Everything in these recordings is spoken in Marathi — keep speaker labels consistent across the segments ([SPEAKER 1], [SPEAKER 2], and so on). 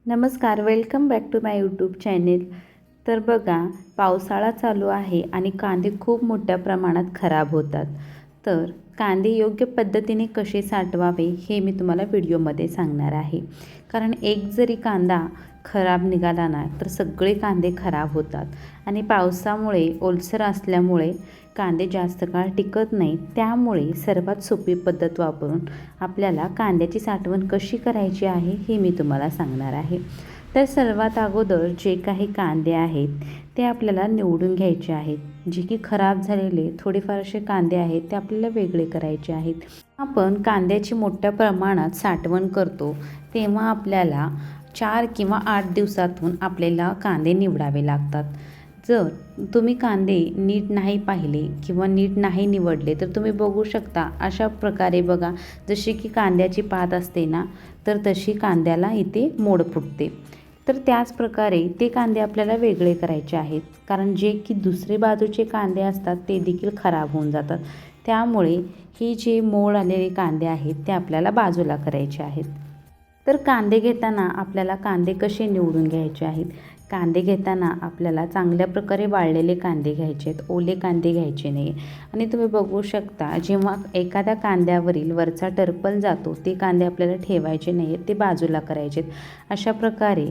[SPEAKER 1] नमस्कार, welcome back to my YouTube channel. तर बघा, पावसाळा चालू आहे आणि कांदे खूप मोठ्या प्रमाणात खराब होतात. तर कांदे योग्य पद्धतीने कसे साठवावे हे मी तुम्हाला व्हिडिओमध्ये सांगणार आहे. कारण एक जरी कांदा खराब निघाला ना तर सगळे कांदे खराब होतात आणि पावसामुळे ओलसर असल्यामुळे कांदे जास्त काळ टिकत नाही. त्यामुळे सर्वात सोपी पद्धत वापरून आपल्याला कांद्याची साठवण कशी करायची आहे हे मी तुम्हाला सांगणार आहे. तर सर्वात अगोदर जे काही कांदे आहेत ते आपल्याला निवडून घ्यायचे आहेत. जे की खराब झालेले थोडेफार असे कांदे आहेत ते आपल्याला वेगळे करायचे आहेत. आपण कांद्याची मोठ्या प्रमाणात साठवण करतो तेव्हा आपल्याला 4 किंवा 8 दिवसातून आपल्याला कांदे निवडावे लागतात. जर तुम्ही कांदे नीट नाही पाहिले किंवा नीट नाही निवडले तर तुम्ही बघू शकता अशा प्रकारे बघा, जशी की कांद्याची पात असते ना तर तशी कांद्याला इथे मोड फुटते. तर त्याच प्रकारे ते कांदे आपल्याला वेगळे करायचे आहेत. कारण जे की दुसरे बाजूचे कांदे असतात ते देखील खराब होऊन जातात. त्यामुळे हे जे मोड आलेले कांदे आहेत ते आपल्याला बाजूला करायचे आहेत. तर कांदे घेताना आपल्याला कांदे कसे निवडून घ्यायचे आहेत. कांदे घेताना आपल्याला चांगल्या प्रकारे वाळलेले कांदे घ्यायचे आहेत, ओले कांदे घ्यायचे नाही. आणि तुम्ही बघू शकता जेव्हा एखाद्या कांद्यावरील वरचा टर्पल जातो ते कांदे आपल्याला ठेवायचे नाही आहेत, ते बाजूला करायचे आहेत. अशा प्रकारे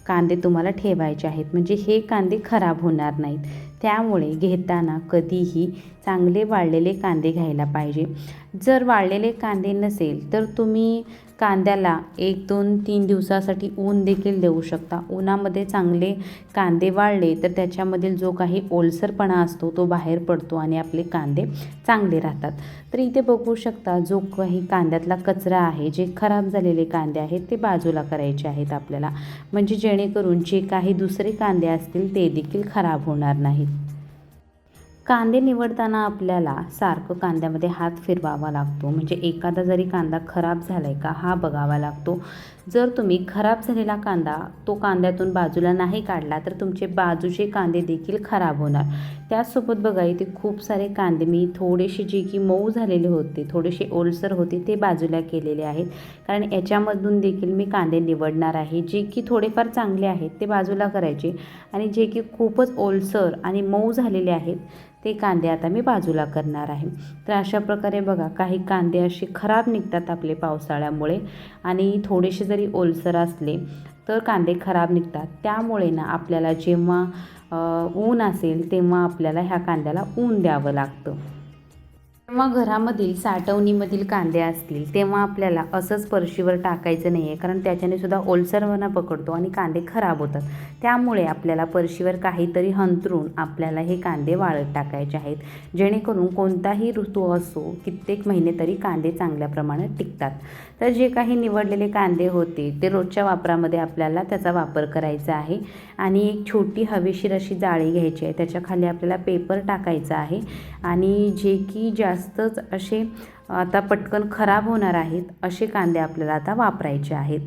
[SPEAKER 1] कांदे तुम्हाला ठेवायचे आहेत म्हणजे हे कांदे खराब होणार नाहीत. त्यामुळे घेताना कधीही चांगले वाळलेले कांदे घ्यायला पाहिजे. जर वाळलेले कांदे नसेल तर तुम्ही कांद्याला 1, 2, 3 दिवसासाठी ऊन देखील देऊ शकता. उन्हामध्ये चांगले कांदे वाळले तर त्याच्यामधील जो काही ओलसरपणा असतो तो बाहेर पडतो आणि आपले कांदे चांगले राहतात. तर इथे बघू शकता जो काही कांद्यातला कचरा आहे, जे खराब झालेले कांदे आहेत ते बाजूला करायचे आहेत आपल्याला, म्हणजे जेणेकरून जे काही दुसरे कांदे असतील ते देखील खराब होणार नाहीत. कांदे निवडताना आपल्याला सारखं कांद्यामध्ये हात फिरवावा लागतो, म्हणजे एखादा जरी कांदा खराब झाला आहे का हा बघावा लागतो. जर तुम्ही खराब झालेला कांदा तो कांद्यातून बाजूला नाही काढला तर तुमचे बाजूचे कांदे देखील खराब होणार. त्याचसोबत बघा, इथे खूप सारे कांदे मी थोडेसे जे की मऊ झालेले होते, थोडेसे ओलसर होते ते बाजूला केलेले आहेत. कारण याच्यामधून देखील मी कांदे निवडणार आहे. जे की थोडेफार चांगले आहेत ते बाजूला करायचे आणि जे की खूपच ओलसर आणि मऊ झालेले आहेत ते कांदे आता मी बाजूला करणार आहे. तर अशा प्रकारे बघा, काही कांदे असे खराब निघतात आपले पावसाळ्यामुळे आणि थोडेसे जरी ओलसर असले तर कांदे खराब निघतात. त्यामुळे ना आपल्याला जेव्हा ऊन असेल तेव्हा आपल्याला ह्या कांद्याला ऊन द्यावं लागतं. जेव्हा घरामधील साठवणीमधील कांदे असतील तेव्हा आपल्याला असंच फरशीवर टाकायचं नाही आहे, कारण त्याच्याने सुद्धा ओलसरपणा पकडतो आणि कांदे खराब होतात. त्यामुळे आपल्याला फरशीवर काहीतरी हंतरून आपल्याला हे कांदे वाळत टाकायचे आहेत, जेणेकरून कोणताही ऋतू असो कित्येक महिने तरी कांदे चांगल्या प्रमाणात टिकतात. तर जे काही निवडलेले कांदे होते ते रोजच्या वापरामध्ये आपल्याला त्याचा वापर करायचा आहे. आणि एक छोटी हवेशीर अशी जाळी घ्यायची आहे, त्याच्याखाली आपल्याला पेपर टाकायचा आहे आणि जे की जास्तच असे आता पटकन खराब होणार आहेत असे कांदे आपल्याला आता वापरायचे आहेत,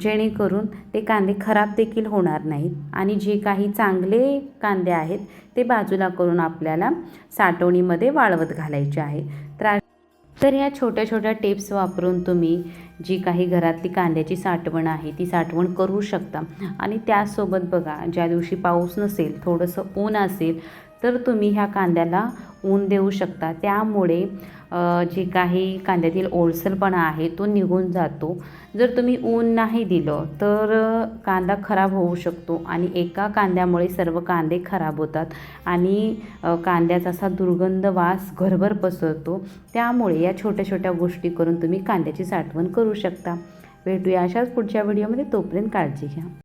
[SPEAKER 1] जेणेकरून ते कांदे खराब देखील होणार नाहीत. आणि जे काही चांगले कांदे आहेत ते बाजूला करून आपल्याला साठवणीमध्ये वाळवत घालायचे आहे. तर ह्या छोट्या छोट्या टिप्स वापरून तुम्ही जी काही घरातली कांद्याची साठवण आहे ती साठवण करू शकता. आणि त्यासोबत बघा, ज्या दिवशी पाऊस नसेल, थोडंसं ऊन असेल तर तुम्ही ह्या कांद्याला ऊन देऊ शकता. त्यामुळे जे काही कांद्यातील ओलसरपणा आहे तो निघून जातो. जर तुम्ही ऊन नाही दिलं तर कांदा खराब होऊ शकतो आणि एका कांद्यामुळे सर्व कांदे खराब होतात आणि कांद्याचा असा दुर्गंध वास घरभर पसरतो. त्यामुळे या छोट्या छोट्या गोष्टी करून तुम्ही कांद्याची साठवण करू शकता. भेटूया अशाच पुढच्या व्हिडिओमध्ये. तोपर्यंत काळजी घ्या.